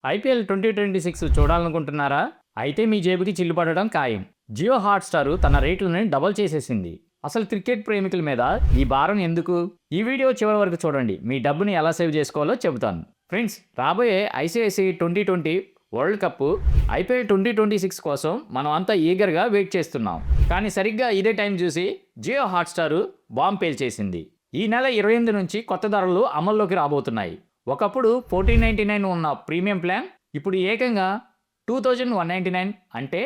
IPL 2026 చూడాలనుకుంటున్నారా? అయితే మీ జేబుకి చిల్లు పడడం ఖాయం. జియో హాట్‌స్టార్ తన రేట్లను డబుల్ చేసేసింది. అసలు క్రికెట్ ప్రేమికుల మీద ఈ భారం ఎందుకు? ఈ వీడియో చివరి వరకు చూడండి. మీ డబ్బుని ఎలా సేవ్ చేసుకోవాలో చెబుతాను. ఫ్రెండ్స్, రాబోయే ఐసీఐసీఐ 2020 వరల్డ్ కప్ ఐపీఎల్ 2026 కోసం మనం అంతా ఈగర్గా వెయిట్ చేస్తున్నాం. కానీ సరిగ్గా ఇదే టైం చూసి జియో హాట్‌స్టార్ బాంబ్ పేల్చేసింది. ఈ నెల 28 నుంచి కొత్త ధరలు అమల్లోకి రాబోతున్నాయి. ఒకప్పుడు 1499 ఉన్న ప్రీమియం ప్లాన్ ఇప్పుడు ఏకంగా 2199, అంటే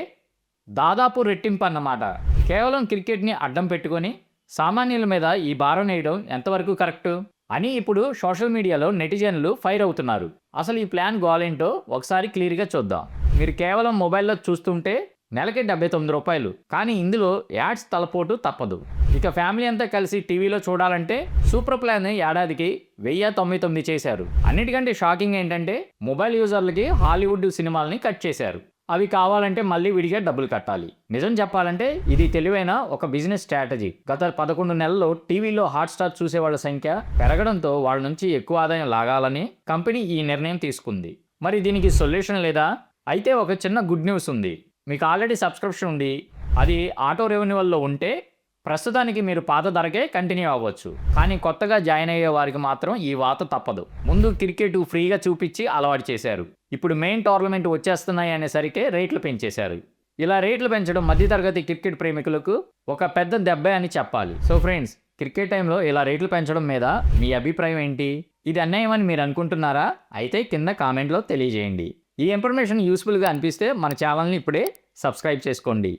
దాదాపు రెట్టింపు అన్నమాట. కేవలం క్రికెట్ని అడ్డం పెట్టుకొని సామాన్యుల మీద ఈ భారం వేయడం ఎంతవరకు కరెక్టు అని ఇప్పుడు సోషల్ మీడియాలో నెటిజన్లు ఫైర్ అవుతున్నారు. అసలు ఈ ప్లాన్ గోలేంటో ఒకసారి క్లియర్గా చూద్దాం. మీరు కేవలం మొబైల్లో చూస్తుంటే నెలకి ₹79, కానీ ఇందులో యాడ్స్ తలపోటు తప్పదు. ఇక ఫ్యామిలీ అంతా కలిసి టీవీలో చూడాలంటే సూపర్ ప్లాన్ ఏడాదికి 1099 చేశారు. అన్నిటికంటే షాకింగ్ ఏంటంటే మొబైల్ యూజర్లకి హాలీవుడ్ సినిమాలని కట్ చేశారు. అవి కావాలంటే మళ్ళీ విడిగా డబ్బులు కట్టాలి. నిజం చెప్పాలంటే ఇది తెలివైన ఒక బిజినెస్ స్ట్రాటజీ. గత 11 నెలల్లో టీవీలో హాట్‌స్టార్ చూసేవాళ్ల సంఖ్య పెరగడంతో వాళ్ళ నుంచి ఎక్కువ ఆదాయం లాగాలని కంపెనీ ఈ నిర్ణయం తీసుకుంది. మరి దీనికి సొల్యూషన్ లేదా? అయితే ఒక చిన్న గుడ్ న్యూస్ ఉంది. మీకు ఆల్రెడీ సబ్స్క్రిప్షన్ ఉంది, అది ఆటో రెన్యువల్లో ఉంటే ప్రస్తుతానికి మీరు పాత ధరకే కంటిన్యూ అవ్వచ్చు. కానీ కొత్తగా జాయిన్ అయ్యే వారికి మాత్రం ఈ వాత తప్పదు. ముందు క్రికెట్ ఫ్రీగా చూపించి అలవాటు చేశారు. ఇప్పుడు మెయిన్ టోర్నమెంట్ వచ్చేస్తున్నాయి అనేసరికి రేట్లు పెంచేశారు. ఇలా రేట్లు పెంచడం మధ్యతరగతి క్రికెట్ ప్రేమికులకు ఒక పెద్ద దెబ్బే అని చెప్పాలి. సో ఫ్రెండ్స్, క్రికెట్ టైంలో ఇలా రేట్లు పెంచడం మీద మీ అభిప్రాయం ఏంటి? ఇది అన్యాయం అని మీరు అనుకుంటున్నారా? అయితే కింద కామెంట్లో తెలియజేయండి. ఈ ఇన్ఫర్మేషన్ యూస్ఫుల్గా అనిపిస్తే మన ఛానల్ని ఇప్పుడే సబ్స్క్రైబ్ చేసుకోండి.